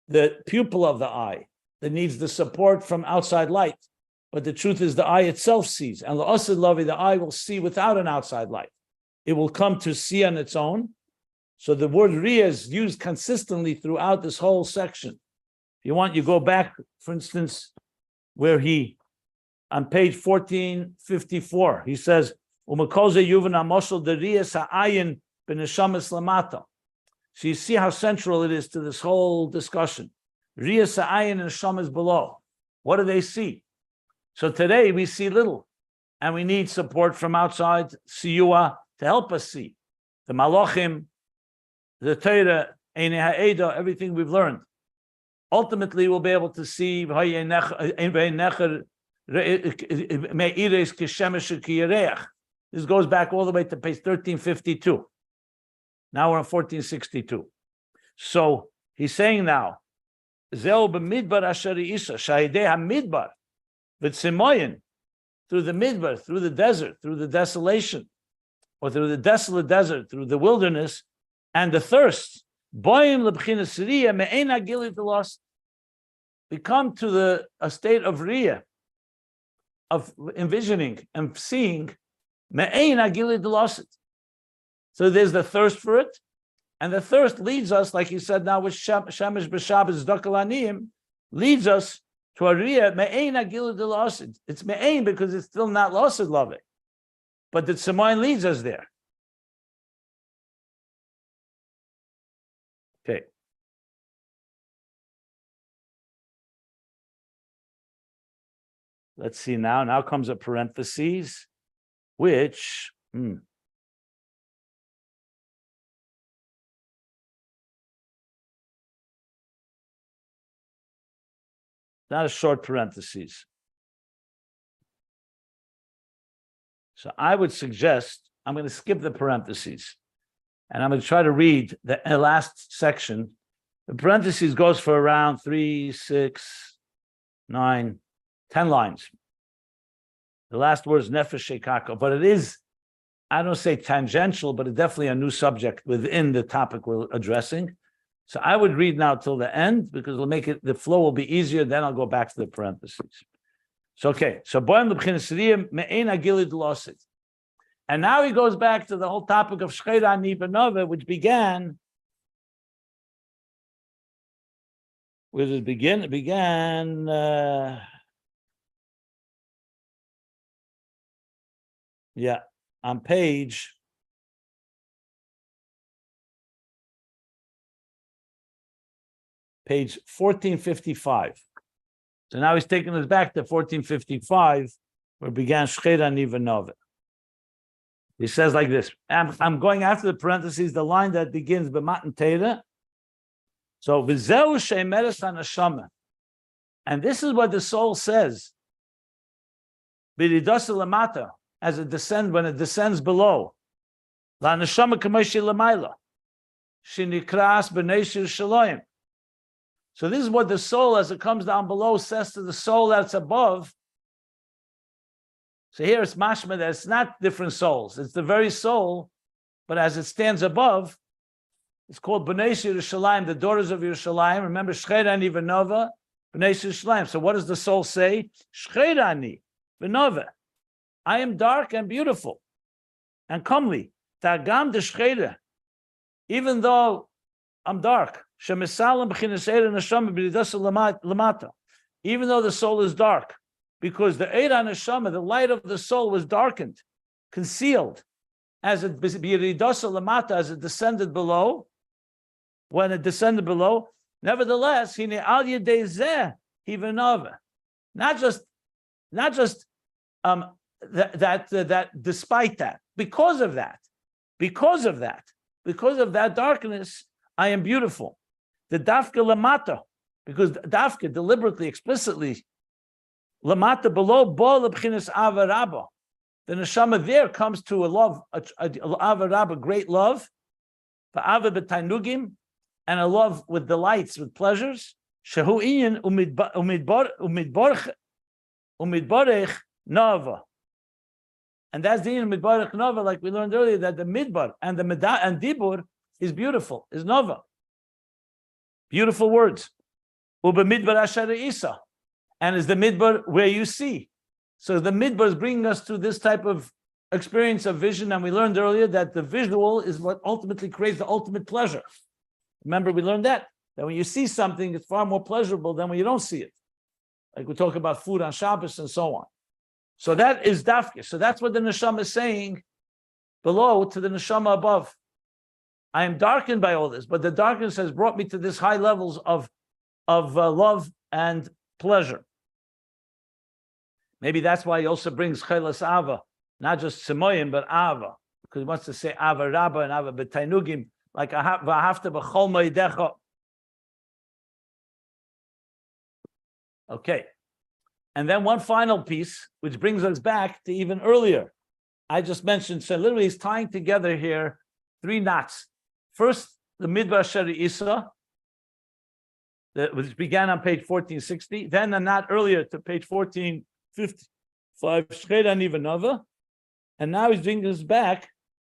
the pupil of the eye that needs the support from outside light. But the truth is the eye itself sees. And la'asid lavi, the eye will see without an outside light. It will come to see on its own. So the word Riyah is used consistently throughout this whole section. If you want, you go back, for instance, where on page 1454, he says, Umakoze yuvan amoshel deriyas ha'ayin b'neshamas lamata. So you see how central it is to this whole discussion. Riyas ha'ayin and neshamas below. What do they see? So today we see little, and we need support from outside, siyua, to help us see. The malachim, the Torah, Ein Ha'eda, everything we've learned. Ultimately, we'll be able to see this goes back all the way to page 1352. Now we're on 1462. So he's saying now, Zeu b'midbar asher isa, shahidei ha-midbar, v'tzimoyin, through the midbar, through the desert, through the desolation, or through the desolate desert, through the wilderness, and the thirst, boim lebchinas riyah me'ein ha'gilit lost. We come to a state of riyah, of envisioning and seeing, me'ein ha'gilit lost. So there's the thirst for it, and the thirst leads us, like he said now with Shemesh b'Shabbos Zdakal, leads us to a riyah me'ein ha'gilit lost. It's me'ein because it's still not lost love it, but the tzemoyin leads us there. Okay. Let's see now. Now comes a parenthesis, which not a short parenthesis. So I would suggest, I'm going to skip the parentheses, and I'm going to try to read the last section. The parentheses goes for around 3, 6, 9, 10 lines. The last word is nefesh shekaka, but it is, I don't say tangential, but it's definitely a new subject within the topic we're addressing. So I would read now till the end because it'll make it, the flow will be easier. Then I'll go back to the parentheses. So, okay. So, and now he goes back to the whole topic of Shchera Nibanova, which began. Where did it begin? It began. On page 1455. So now he's taking us back to 1455, where it began Shchera Nibanova. He says like this. I'm going after the parentheses, the line that begins b'matan Torah. So v'zeu she'meres hanashama, and this is what the soul says. B'ridasa lamata, as it descends, when it descends below. La neshama k'moshi l'mayla, shenikras b'neshir shaloim. So this is what the soul, as it comes down below, says to the soul that's above. So here it's mashma that it's not different souls. It's the very soul, but as it stands above, it's called Bnei Yerushalayim, the daughters of Yerushalayim. Remember, Shcherani v'nova, Bnei Yerushalayim. So what does the soul say? Shcherani v'nova. I am dark and beautiful and comely. Tagam de Shchera. Even though I'm dark. Shemisalam b'chinas eira neshama b'ridasa lamata. Even though the soul is dark. Because the eira neshama, the light of the soul was darkened, concealed. As it b'ridasa lamata, as it descended below. When it descended below, nevertheless, hine al yedei zeh hivenova. Not just that despite that, because of that darkness, I am beautiful. The dafka lamata, because dafka deliberately, explicitly, lamata below bo lebchinas avarabba. The neshama there comes to a love, avarabba, great love, va'ava b'tainugim, and a love with delights, with pleasures. Shehu iyin umidbarech nava. And that's the midbar nova, like we learned earlier, that the midbar and the and dibur is beautiful, is nova. Beautiful words. Uba midbar ashara isa, and is the midbar where you see. So the midbar is bringing us to this type of experience of vision, and we learned earlier that the visual is what ultimately creates the ultimate pleasure. Remember, we learned that when you see something, it's far more pleasurable than when you don't see it. Like we talk about food on Shabbos and so on. So that is dafka. So that's what the neshama is saying below to the neshama above. I am darkened by all this, but the darkness has brought me to this high levels of love and pleasure. Maybe that's why he also brings chelas ava, not just semoyim, but ava, because he wants to say ava rabba and ava b'tainugim, like v'ahavta b'chol moedecha. Okay. And then one final piece, which brings us back to even earlier. I just mentioned, so literally he's tying together here 3 knots. First, the Midbar Shari Isa, which began on page 1460. Then a knot earlier to page 1455, Shchera Nivanova. And now he's bringing us back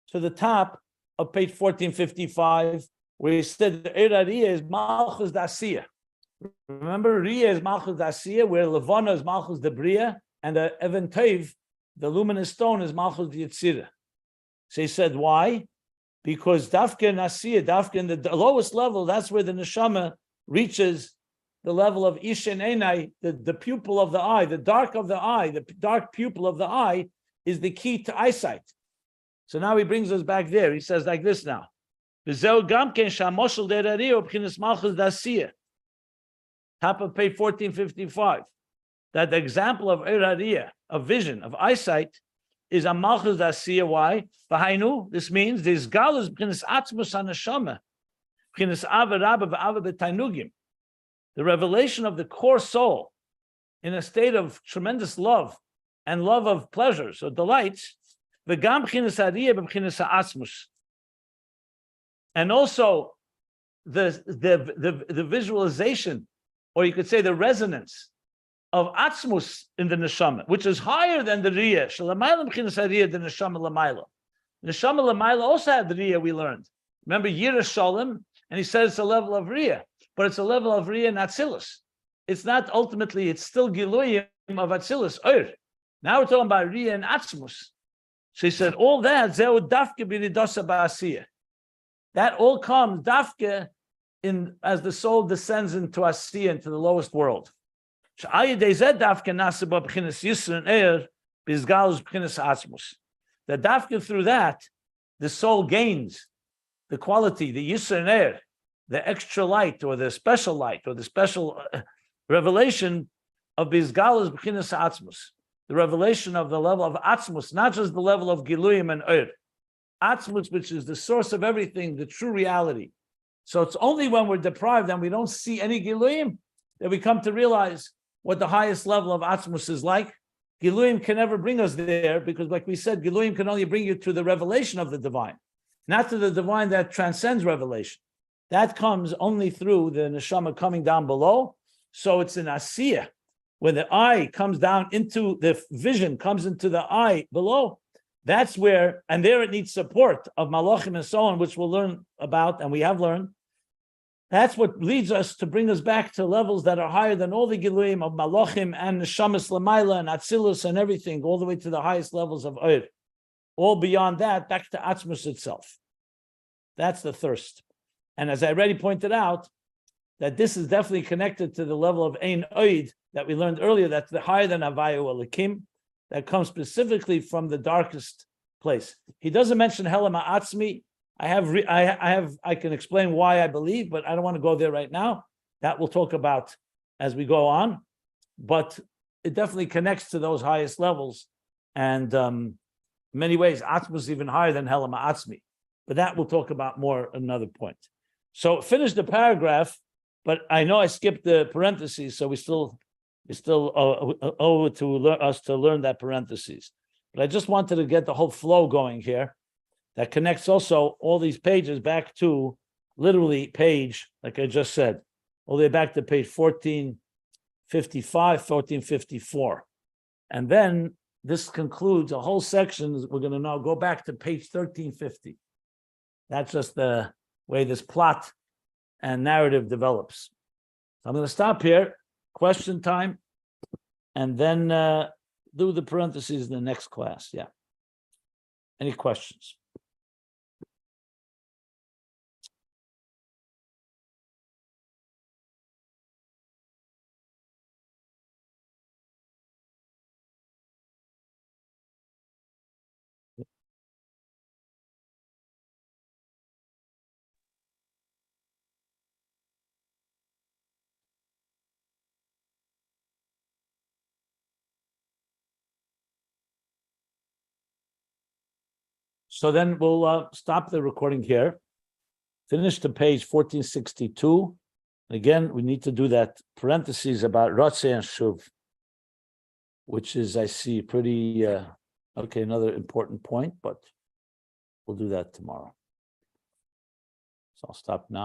to the top of page 1455, where he said the Eirariya is Malchus Asiyah. Remember, Riya is Malchus Asiyah, where Levana is Malchus the Bria, and the Even Tov, the luminous stone, is Malchus the Yetzirah. So he said, why? Because Dafka and Asiyah, Dafka in the lowest level, that's where the neshama reaches the level of Ishen Einai, the pupil of the eye, the dark of the eye, the dark pupil of the eye is the key to eyesight. So now he brings us back there. He says like this now. Top of page 1455, that the example of Eirariya, of vision, of eyesight, is a Malchus Asiyah. Why? V'hainu, this means there's galus b'chinas Atzmus haneshama, b'chinas ava rabba v'ava b'tainugim. The revelation of the core soul in a state of tremendous love and love of pleasures or delights, v'gam b'chinas Ariyah b'chinas Atzmus. And also the visualization, or you could say the resonance of Atzmus in the neshama, which is higher than the Riyah. Shalamayla b'chinas Ariyah, the neshama lamayla. Neshama lamayla also had the Riyah, we learned. Remember Yira Shalom, and he says it's a level of Riyah, but it's a level of Riyah in Atzilus. It's not ultimately, it's still Giluyim of Atzilus. Now we're talking about Riyah and Atzmus. So he said, all that, Zeu dafke b'nidasa ba'asiyah. That all comes dafke in as the soul descends into Asiyah, into the lowest world. The dafka through that, the soul gains the quality, the Yisr and Eir, the extra light or the special revelation of Bizgalus B'chinas Atzmus, the revelation of the level of Atzmus, not just the level of Giluyim and Eir. Atzmus, which is the source of everything, the true reality. So it's only when we're deprived and we don't see any Giluyim that we come to realize what the highest level of Atzmus is like. Giluyim can never bring us there because, like we said, Giluyim can only bring you to the revelation of the divine, not to the divine that transcends revelation. That comes only through the neshama coming down below. So it's an Asiyah. when the eye comes down into the vision, comes into the eye below, that's where, and there it needs support of malachim and so on, which we'll learn about, and we have learned. That's what leads us to bring us back to levels that are higher than all the Giluim of malachim and neshamas lamaila and atzilus and everything, all the way to the highest levels of Oir. All beyond that, back to Atzmus itself. That's the thirst. And as I already pointed out, that this is definitely connected to the level of Ein Oid that we learned earlier, that's the higher than Havaya Elikim, that comes specifically from the darkest place. He doesn't mention Helam Atzmi. I can explain why I believe, but I don't want to go there right now. That we'll talk about as we go on. But it definitely connects to those highest levels. And in many ways, Atzmus is even higher than Helam Atzmi. But that we'll talk about more at another point. So finish the paragraph, but I know I skipped the parentheses, so we still owe it to us to learn that parentheses. But I just wanted to get the whole flow going here. That connects also all these pages back to literally page, like I just said, all the way back to page 1455, 1454. And then this concludes a whole section. We're going to now go back to page 1350. That's just the way this plot and narrative develops. So I'm going to stop here, question time, and then do the parentheses in the next class. Yeah. Any questions? So then we'll stop the recording here, finish to page 1462. Again, we need to do that parentheses about Ratzeh and Shuv, which is, I see, pretty, okay, another important point, but we'll do that tomorrow. So I'll stop now.